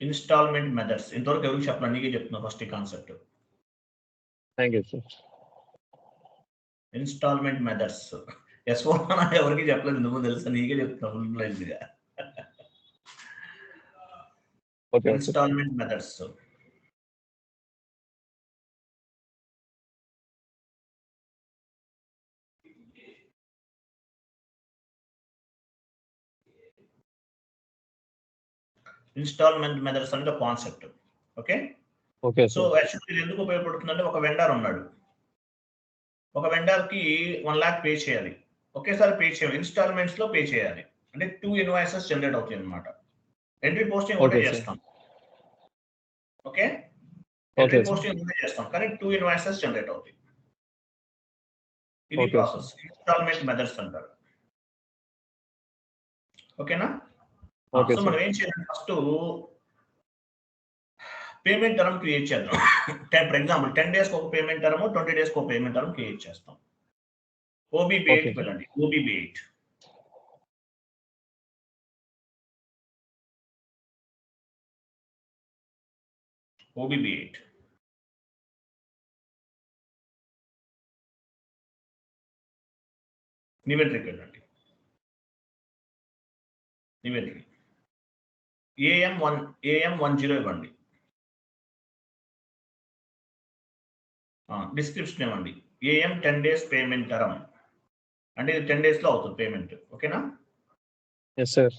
Instalment methods ఇంతవరకు ఎవరికి చెప్పాలి, నీకే చెప్తున్నా ఫస్ట్ ఈ concept. Thank you sir. Instalment methods S4 ఎవరికి చెప్పలేదు, నువ్వు తెలుసా, నీకే చెప్తున్నా ఫుల్ ఫ్లెడ్జ్డ్గా. ఇన్స్టాల్మెంట్ మెథడ్స్ ఇన్స్టాల్మెంట్ మెథడ్స్ అనేది ఒక కాన్సెప్ట్. ఓకే, సో యాక్చువల్లీ ఇది ఎందుకు ఉపయోగపడుతుందంటే, ఒక వెండర్ ఉన్నాడు, ఒక వెండర్ కి 1 lakh పే చేయాలి, ఒకేసారి పే చేయాలి, ఇన్స్టాల్మెంట్స్ లో పే చేయాలి, అంటే 2 ఇన్వాయిసెస్ జనరేట్ అవుతాయి అన్నమాట. ఎంట్రీ పోస్టింగ్ ఒకటే చేస్తాం. ఓకే, ఎంట్రీ పోస్టింగ్ ఒకటే చేస్తాం, కానీ 2 ఇన్వాయిసెస్ జనరేట్ అవుతాయి. ఇది ప్రాసెస్, ఇన్స్టాల్మెంట్ మెథడ్స్ అంటారు. ఓకేనా? సో మనం ఏం చేయాలి, ఫస్ట్ పేమెంట్ టర్మ్ క్రియేట్ చేద్దాం. ఫర్ ఎగ్జాంపుల్ 10 days ఒక పేమెంట్ టర్మ్, 20 days ఒక పేమెంట్ టర్మ్ క్రియేట్ చేస్తాం. OBB8 వెళ్ళండి, OBB8. OBB8 నివెంట్రీకి వెళ్ళండి, నివెంట్రీ AM10 ఇవ్వండి, డిస్క్రిప్షన్ ఇవ్వండి, AM 10 days పేమెంట్ టర్మ్, అంటే ఇది 10 days లో అవుతుంది పేమెంట్. ఓకేనా? Yes sir.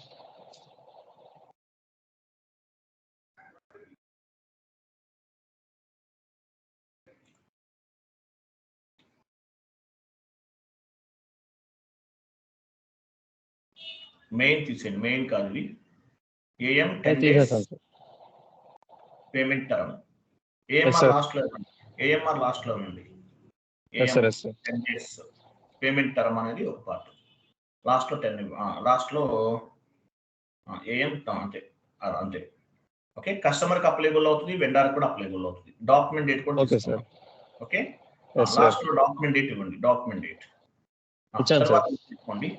మెయిన్ తీసేయండి, మెయిన్ కాదు ఇది. AM 10 days payment term, AMR last లో ఇవ్వండి, AMR లాస్ట్ లో ఉంది. AM 10 days పేమెంట్ టర్మ్ అనేది ఒక పార్ట్, లాస్ట్ లో 10, లాస్ట్ లో AM అంతే అంతే. ఓకే, కస్టమర్ కి అప్లైబుల్ అవుతుంది, వెండర్ కూడా అప్లైబుల్ అవుతుంది. డాక్యుమెంట్ డేట్ కూడా తీసుకున్నాం. ఓకే, లాస్ట్ లో డాక్యుమెంట్ డేట్ ఇవ్వండి, డాక్యుమెంట్ డేట్. తర్వాత తీసుకోండి,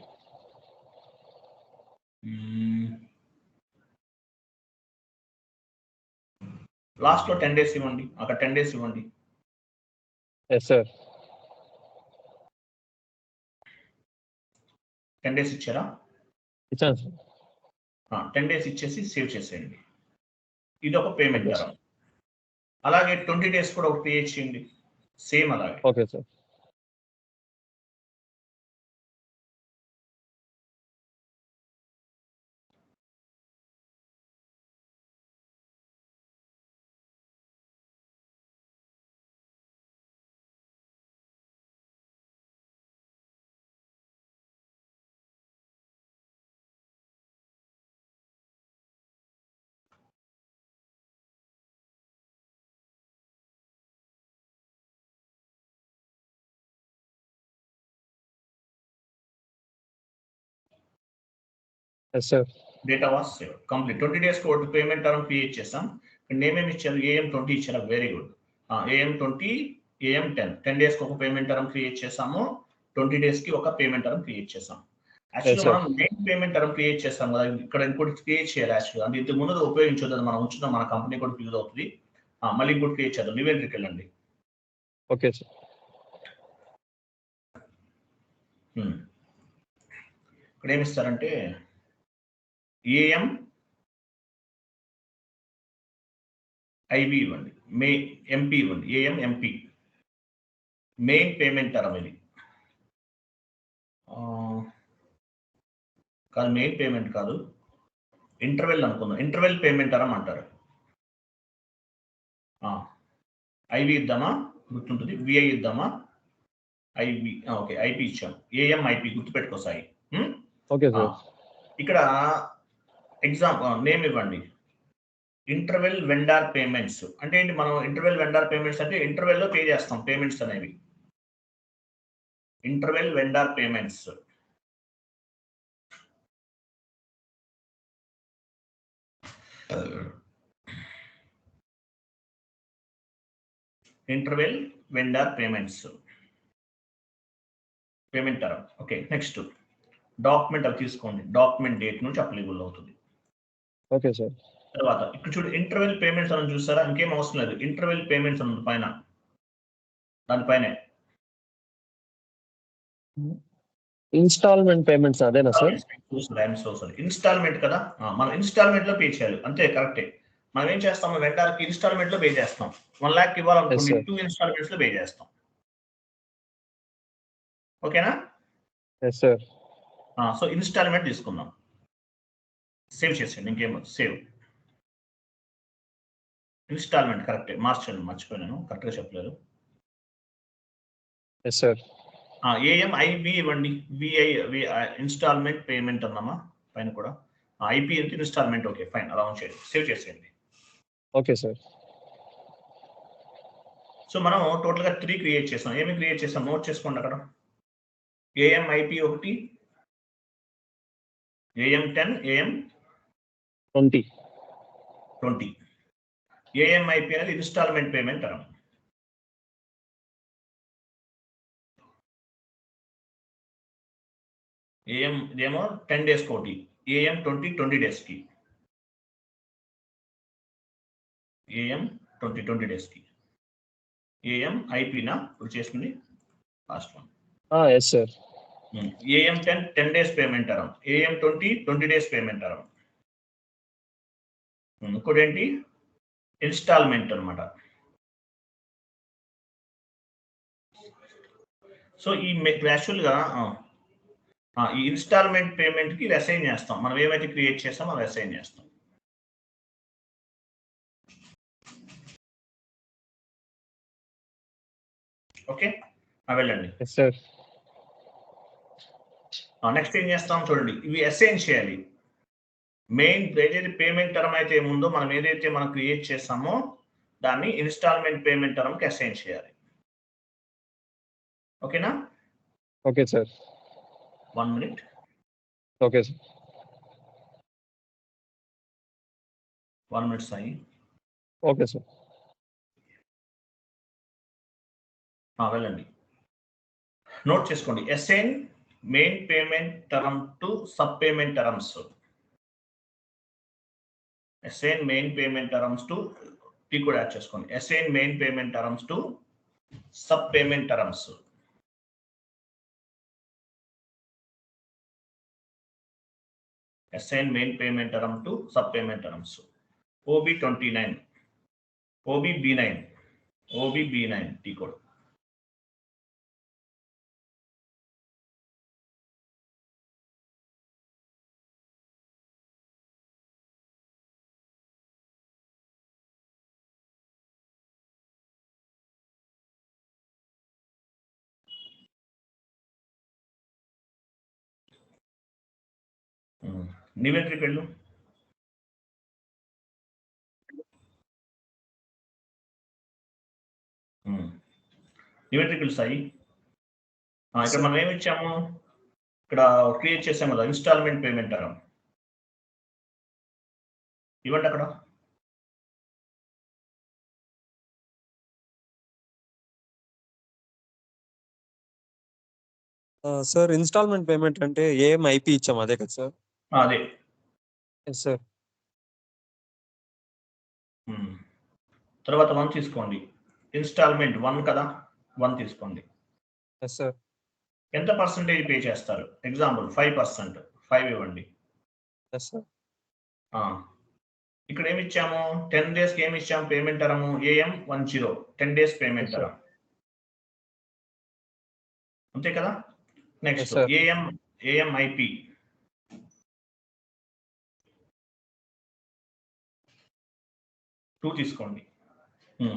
లాస్ట్ లో 10 days ఇవ్వండి, అక్కడ 10 days ఇవ్వండి. Yes sir. 10 days ఇచ్చారా? ఇచ్చాను సార్. 10 days ఇచ్చేసి సేవ్ చేసేయండి. ఇది ఒక పేమెంట్ టర్మ్. అలాగే 20 days కూడా ఒక క్రియేట్ చేయండి, సేమ్ అలాగే. Okay sir. Data was save complete. 20 days కి ఒక పేమెంట్ టర్మ్ క్రియేట్ చేస్తాం. నేమ్ ఏమి ఇచ్చారు, AM 20 ఇచ్చారు, very good. AM 20, AM 10 days కి ఒక పేమెంట్ టర్మ్ క్రియేట్ చేసాము, 20 days కి ఒక పేమెంట్ టర్మ్ క్రియేట్ చేసాం. యాక్చువల్లీ మనం మెయిన్ పేమెంట్ టర్మ్ క్రియేట్ చేస్తాం కదా, ఇక్కడ ఇంకోటి క్రియేట్ చేయాలి యాక్చువల్గా, అంటే ఇంతకు ముందు ఉపయోగించొద్దు, మనం ఉంచుదాం, మన కంపెనీ కూడా యూజ్ అవుతుంది. మళ్ళీ ఇంకోటి క్రియేట్ చేద్దాం, నివెంట్రీకి వెళ్ళండి. Okay sir. ఇక్కడ ఏమి ఇస్తారంటే AM IB ఇవ్వండి, MP ఇవ్వండి, AM MP main payment term ఇది కాదు, మెయిన్ పేమెంట్ కాదు, ఇంటర్వెల్ అనుకుందాం, ఇంటర్వెల్ పేమెంట్ టర్మ్ అంటారు. IB ఇద్దామా, గుర్తుంటుంది, VI ఇద్దామా, IB, ఓకే IP ఇచ్చాం, AM IP గుర్తుపెట్టుకో సాయి. ఇక్కడ నేమ్ ఇవ్వండి, ఇంటర్వెల్ వెండర్ పేమెంట్స్ అంటే ఏంటి, మనం ఇంటర్వెల్ వెండర్ పేమెంట్స్ అంటే ఇంటర్వెల్ లో పే చేస్తాం పేమెంట్స్ అనేవి. Interval vendor payments, interval vendor payments payment term. Okay, next document అవి తీసుకోండి, డాక్యుమెంట్ డేట్ నుంచి అప్లికబుల్ అవుతుంది. Okay sir. తర్వాత ఇక్కడ చూడు ఇంటర్వెల్ పేమెంట్స్ అని చూసారా, ఇంకేం అవసరం లేదు, ఇంటర్వెల్ పేమెంట్స్ ఉంది పైన, దానిపైనే ఇన్స్టాల్మెంట్ పేమెంట్స్ అదేనా సార్? ఇన్స్టాల్మెంట్ కదా, మనం ఇన్స్టాల్మెంట్ లో పే చేయాలి అంతే, కరెక్టే. మనం ఏం చేస్తాం, వెండర్కి ఇన్స్టాల్మెంట్ లో పే చేస్తాం. 1 lakh ఇవ్వాలనుకోండి, 2 ఇన్స్టాల్మెంట్స్ లో పే చేస్తాం. ఓకేనా? సార్. సో ఇన్స్టాల్మెంట్ తీసుకుందాం, సేవ్ చేసేయండి, ఇంకేం సేవ్. ఇన్స్టాల్మెంట్ కరెక్టే, మార్చండి, మర్చిపోయాను, కరెక్ట్గా చెప్పలేదు. సార్. ఏఎంఐబి ఇవ్వండి, విఐ ఇన్స్టాల్మెంట్ పేమెంట్ అన్నామా పైన కూడా, ఐపీ అంటే ఇన్స్టాల్మెంట్. ఓకే ఫైన్, అలా ఉంచేయండి, సేవ్ చేసేయండి. Okay sir. సో మనం టోటల్గా 3 క్రియేట్ చేసాం. ఏమి క్రియేట్ చేసాం నోట్ చేసుకోండి అక్కడ. ఏఎంఐపి ఒకటి, AM10, AM20. ఏఎంఐపి అనేది ఇన్స్టాల్మెంట్ పేమెంట్ అన్నాం. ఏఎం ఇదేమో 10 days కోటి, AM20 20 days కి, AM20 20 days కి. ఏఎంఐపినా ఇప్పుడు చేసింది last one. Yes sir. AM10 10 days payment అన్నాం, AM20 20 days పేమెంట్ అన్నాం. ఇంకోటి ఏంటి, ఇన్స్టాల్మెంట్ అనమాట. సో ఈ యాక్చువల్గా ఈ ఇన్స్టాల్మెంట్ పేమెంట్ కి అసైన్ చేస్తాం, మనం ఏమైతే క్రియేట్ చేస్తామో అవి అసైన్ చేస్తాం. ఓకే వెళ్ళండి. నెక్స్ట్ ఏం చేస్తాం చూడండి, ఇవి అసైన్ చేయాలి. మెయిన్ ఏదైతే పేమెంట్ టర్మ్ అయితే ఏముందో, మనం ఏదైతే మనం క్రియేట్ చేస్తామో దాన్ని ఇన్స్టాల్మెంట్ పేమెంట్ టర్మ్ కి అసైన్ చేయాలి. ఓకేనా? Okay sir. 1 minute. Okay sir. 1 minute Sai. Okay sir. వెళ్ళండి, నోట్ చేసుకోండి. Assign main payment term to sub payment terms. Assign main payment terms to, T కూడా యాడ్ చేసుకోండి. Assign main payment terms to sub payment terms. Assign main payment term to sub payment terms. OB29, OBB9, OBB9 T code. New ఎంట్రీకి వెళ్ళు. New ఎంట్రీకి వెళ్ళు సాయి. ఇక్కడ మనం ఏమి ఇచ్చాము, ఇక్కడ క్రియేట్ చేసాము కదా ఇన్స్టాల్మెంట్ పేమెంట్ టర్మ్, ఇవ్వండి అక్కడ. సార్ ఇన్స్టాల్మెంట్ పేమెంట్ అంటే ఏఎంఐపి ఇచ్చాం అదే కదా సార్? అదే సార్. తర్వాత 1 తీసుకోండి, ఇన్స్టాల్మెంట్ 1 కదా, 1 తీసుకోండి. సార్. ఎంత పర్సెంటేజ్ పే చేస్తారు? ఎగ్జాంపుల్ 5%, 5 ఇవ్వండి. సార్. ఇక్కడ ఏమి ఇచ్చాము, 10 days కి ఏమి ఇచ్చాము payment term, AM10 10 days payment term, అంతే కదా. నెక్స్ట్ ఏఎంఐపి 2 తీసుకోండి.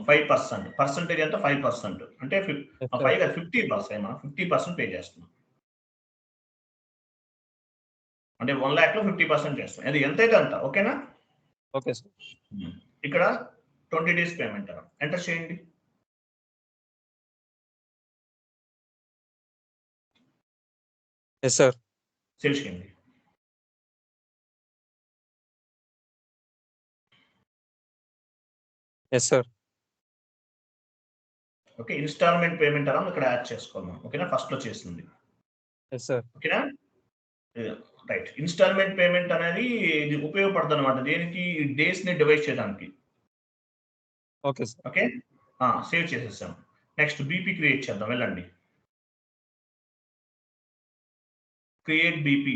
5%, పర్సెంటేజ్ ఎంత 5%, అంటే 50%, 50% పే చేస్తున్నాం, అంటే 1 lakh లో 50% చేస్తాం, అది ఎంతైతే అంత. ఓకేనా? Okay sir. ఇక్కడ 20 days పేమెంట్ టర్మ్ ఎంటర్ చేయండి. సార్. సేవ్ చేయండి. Sir. Okay, instalment payment term ఇక్కడ యాడ్ చేసుకోవాలి. ఓకేనా, ఫస్ట్ లో చేస్తుంది. సార్. ఓకేనా, రైట్. ఇన్‌స్టాల్‌మెంట్ పేమెంట్ అనేది ఇది ఉపయోగపడుతుందన్నమాట. దేనికి? డేస్‌ని డివైడ్ చేయడానికి. Okay sir. ఓకే. సేవ్ చేసేసాం. నెక్స్ట్ బీపీ క్రియేట్ చేద్దాం. వెళ్ళండి. Create BP.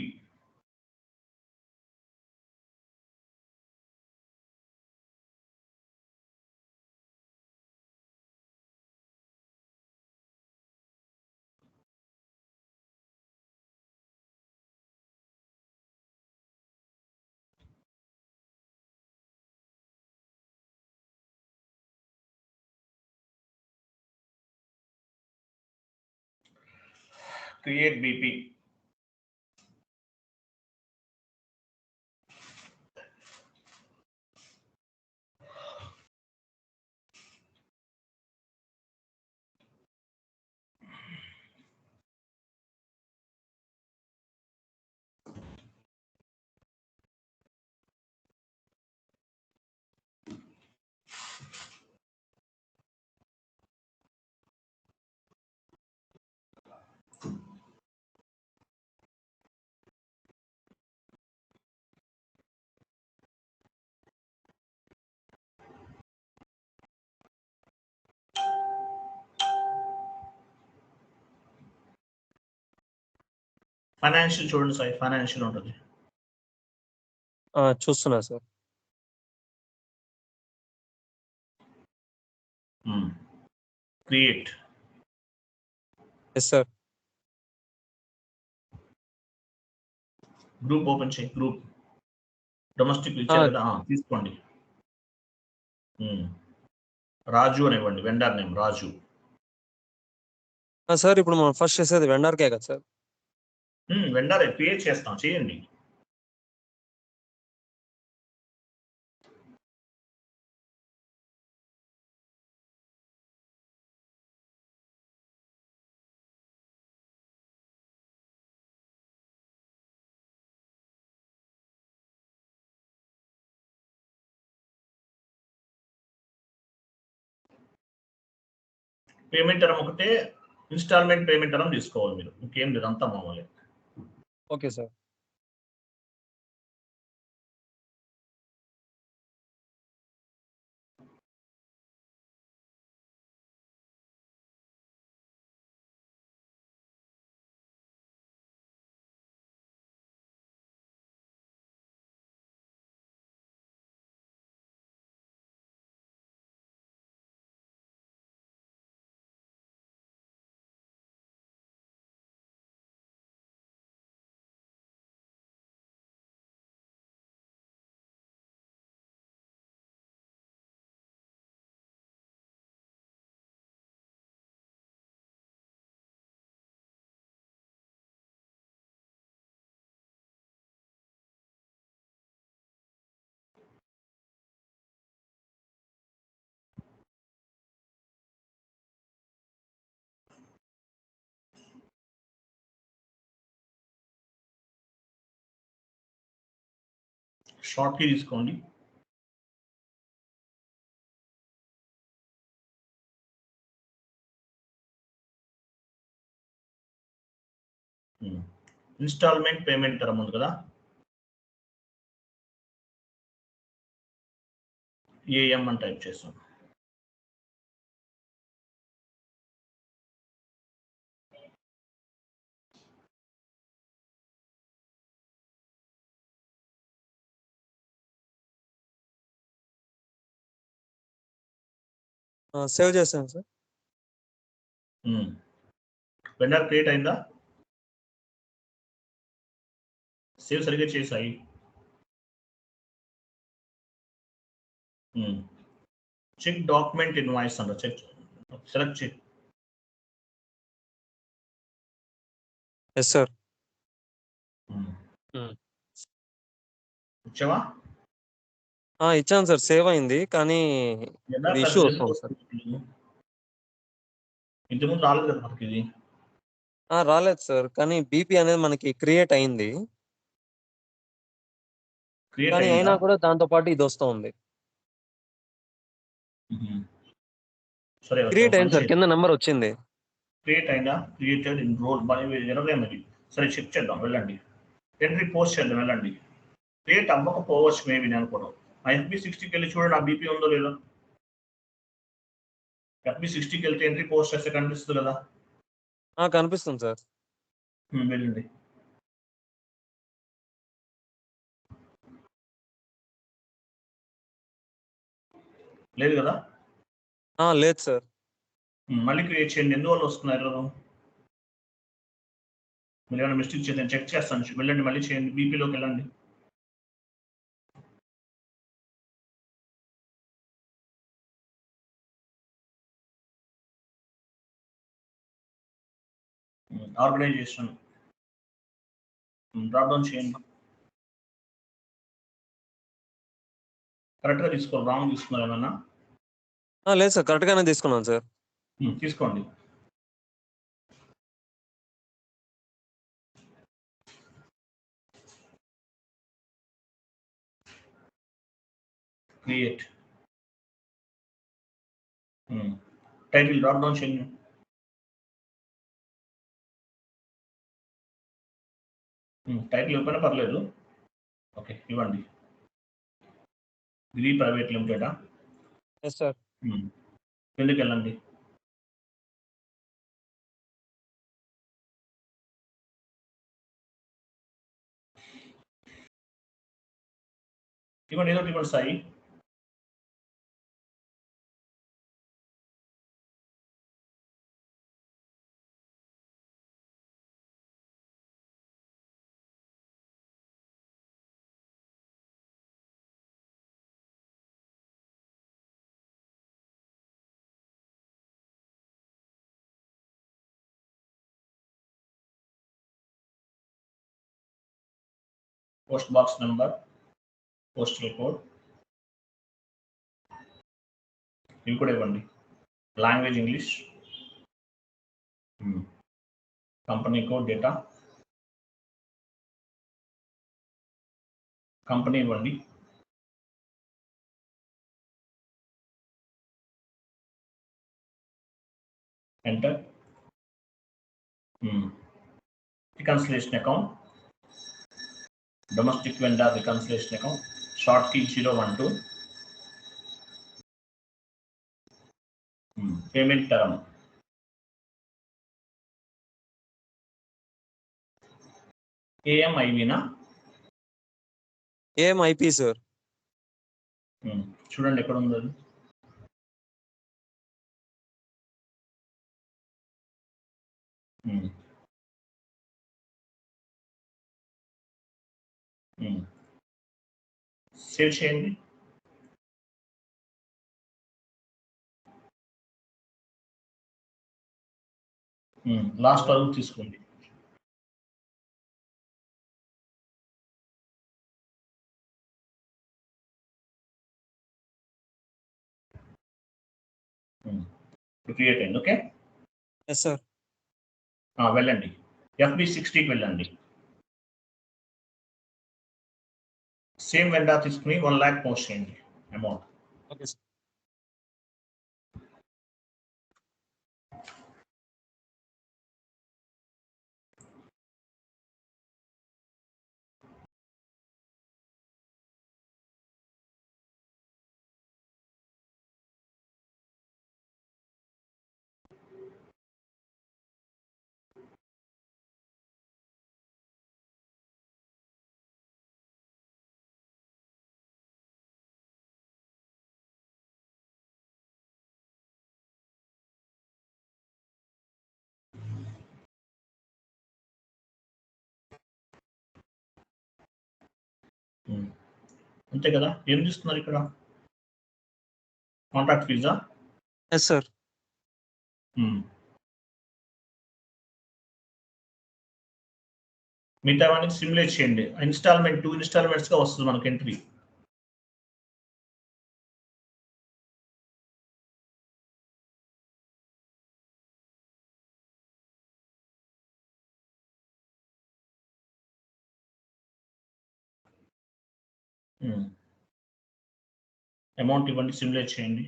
Create BP. Financial చూడండి సాయి. ఫైనాన్షియల్ ఉంటుంది. చూస్తున్నా sir. Create. Yes sir. Group open చేయి. గ్రూప్ డొమెస్టిక్ ఇచ్చారు కదా, తీసుకోండి. రాజు అని ఇవ్వండి. వెండర్ నేమ్ రాజు. సార్ ఇప్పుడు మనం ఫస్ట్ చేసేది వెండర్కే కదా సార్? వెండర్ క్రియేట్ చేస్తాం, చేయండి. పేమెంట్ టర్మ్ ఒకటే, ఇన్‌స్టాల్‌మెంట్ పేమెంట్ టర్మ్ తీసుకోవాలి మీరు. ఇంకేం లేదు, అంతా మామూలే. Okay sir. షార్ట్ కీ తీసుకోండి. ఇన్‌స్టాల్‌మెంట్ పేమెంట్ టర్మ్ ఉంది కదా, ఏఎం అని టైప్ చేస్తాం. సేవ్ చేశాను సార్. వెండర్ క్రియేట్ అయిందా? సేవ్ సరిగ్గా చేసాయి. చెక్ డాక్యుమెంట్ ఇన్వాయిస్ అంట. Check select check. Yes sir. ఇచ్చావా? ఇచ్చాను సార్. సేవ్ అయింది కానీ ఇష్యూ వస్తుంది సార్. ఇంతకుముందు రాలేదు కదా మనకి ఇది. రాలేదు సార్, కానీ బీపీ అనేది మనకి క్రియేట్ అయింది. కానీ అయినా కూడా దాంతో పాటు ఇది వస్తూ ఉంది. సరే, క్రియేట్ అయింది సార్, కింద నెంబర్ వచ్చింది. క్రియేట్ అయిందా? క్రియేటెడ్ ఇన్ రోల్ మరి ఎర్రర్ ఏమది. సరే చెక్ చేద్దాం, వెళ్ళండి. ఎంట్రీ పోస్ట్ చేద్దాం, వెళ్ళండి. క్రియేట్ అవ్వకపోవచ్చు మేబీ, నేను అనుకోవడం. FB60కి వెళ్ళి చూడండి నా బీపీ ఉందో లేదో. FB60కి వెళ్తే ఎంట్రీ పోస్ట్ చేస్తే కనిపిస్తుంది కదా. కనిపిస్తుంది సార్. వెళ్ళండి. లేదు కదా. లేదు సార్. మళ్ళీ క్రియేట్ చేయండి. ఎందువల్ల వస్తున్నారు? మీరు ఏమైనా మిస్టేక్ చేద్దాం చెక్ చేస్తాను. వెళ్ళండి, మళ్ళీ చేయండి. బీపీలోకి వెళ్ళండి. ఆర్గనైజేషన్ డ్రాప్ డౌన్ చేయండి. కరెక్ట్గా తీసుకోవాలి, రాంగ్ తీసుకున్నారు ఏమన్నా? లేదు సార్, కరెక్ట్గానే తీసుకున్నాను సార్. తీసుకోండి. క్రియేట్ టైటిల్ డ్రాప్ డౌన్ చేయండి. టైటిల్ ఇవ్వకపోయినా పర్లేదు. ఓకే, ఇవ్వండి. గ్రీ ప్రైవేట్ లిమిటెడా? Yes sir. ఎందుకు వెళ్ళండి. ఇవ్వండి, ఏదో ఇవ్వండి Sai. Post box number, postal code ఇవి కూడా ఇవ్వండి. Language English, company code, data, company ఇవ్వండి. Enter. Reconciliation account, domestic vendor reconciliation account, short key 012, payment term, ఏఎంఐవినా? ఏఎంఐపి సార్. చూడండి ఎక్కడ ఉంది అది. సేవ్ చేయండి. లాస్ట్ వరకు తీసుకోండి. క్రియేట్ అయింది. ఓకే. Yes sir. వెళ్ళండి, FB60కి వెళ్ళండి. సేమ్ వెండర్ తీసుకుని 1 lakh పోస్ట్ చేయండి అమౌంట్. Okay sir. అంతే కదా. ఏం చూస్తున్నారు ఇక్కడ? కాంట్రాక్ట్ ఫీజా? Yes sir. మిగతా వానికి సిమ్యులేట్ చేయండి. ఇన్స్టాల్మెంట్ 2 ఇన్స్టాల్మెంట్స్ గా వస్తుంది మనకి ఎంట్రీ. అమౌంట్ ఇవ్వండి, సిమ్యులేట్ చేయండి.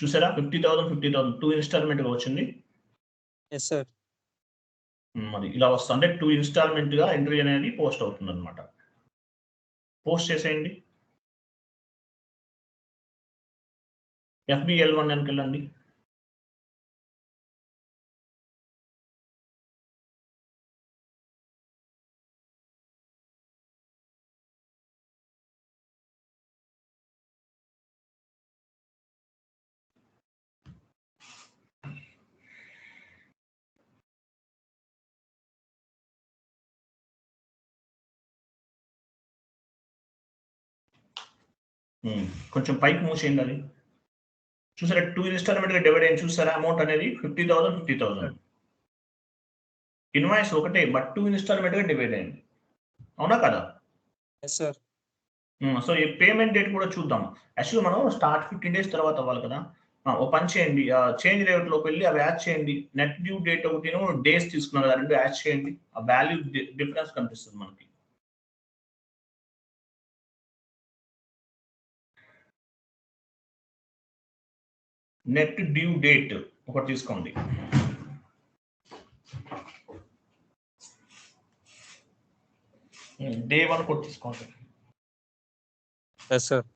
చూసారా 50,000 2 ఇన్స్టాల్మెంట్ గా వచ్చింది. Yes sir. మరి ఇలా వస్తుంది అంటే 2 ఇన్స్టాల్మెంట్ గా ఎంట్రీ అనేది పోస్ట్ అవుతుంది అనమాట. పోస్ట్ చేసేయండి. FBL1 అని వెళ్ళండి. కొంచెం పైకి మూసేయండి అది. చూసారా 2 ఇన్స్టాల్మెంట్ గా డివైడ్ అయింది. చూసారా అమౌంట్ అనేది 50,000 ఇన్వాయిస్ ఒకటే బట్ 2 ఇన్స్టాల్మెంట్ గా డివైడ్ అయింది. అవునా కదా? Yes sir. సో ఈ పేమెంట్ డేట్ కూడా చూద్దాం. యాక్చువల్గా మనం స్టార్ట్ 15 days తర్వాత అవ్వాలి కదా. ఓ పని చేయండి, చేంజ్ రేట్ లోకి వెళ్ళి అవి యాడ్ చేయండి. నెట్ డ్యూ డేట్ ఒకటి డేస్ తీసుకున్నారు కదా, రెండు యాడ్ చేయండి. ఆ వాల్యూ డిఫరెన్స్ కనిపిస్తుంది మనకి. నెట్ డ్యూ డేట్ ఒకటి తీసుకోండి. డే 1 కూడా తీసుకోండి. Yes sir.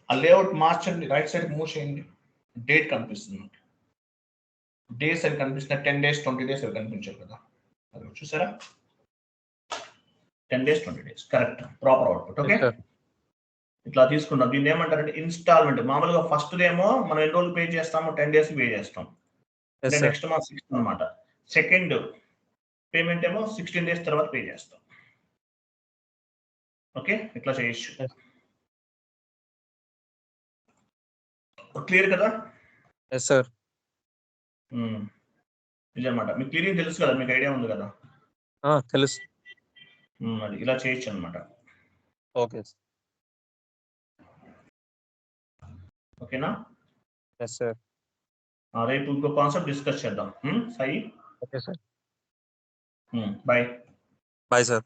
ఆ లేఅవుట్ మార్చండి, రైట్ సైడ్ మూవ్ చేయండి. డేట్ కనిపిస్తుంది, డేస్ అని కనిపిస్తుంది. 10 days 20 days అవి కనిపించారు కదా, అది చూసారా? 10 days 20 days correct, proper output. Okay, ఇట్లా తీసుకున్నాం. దీన్ని ఏమంటారంటే ఇన్స్టాల్మెంట్. మామూలుగా ఫస్ట్ ఏమో మనం ఎన్ని రోజులు పే చేస్తాము, 10 days పే చేస్తాం. అంటే నెక్స్ట్ మంత్ 6 అనమాట. సెకండ్ పేమెంట్ ఏమో 16 days తర్వాత పే చేస్తాం. ఓకే, ఇట్లా చేయొచ్చు. క్లియర్ కదా? Yes sir. ఇదన్నమాట. మీకు క్లియర్ తెలుసు కదా, మీకు ఐడియా ఉంది కదా? తెలుసు. అది ఇలా చేయొచ్చు అనమాట. ఓకే. ఓకేనా? Yes sir. రేపు ఇంకో కాన్సెప్ట్ డిస్కస్ చేద్దాం. Sai. Okay sir. Bye. Bye sir.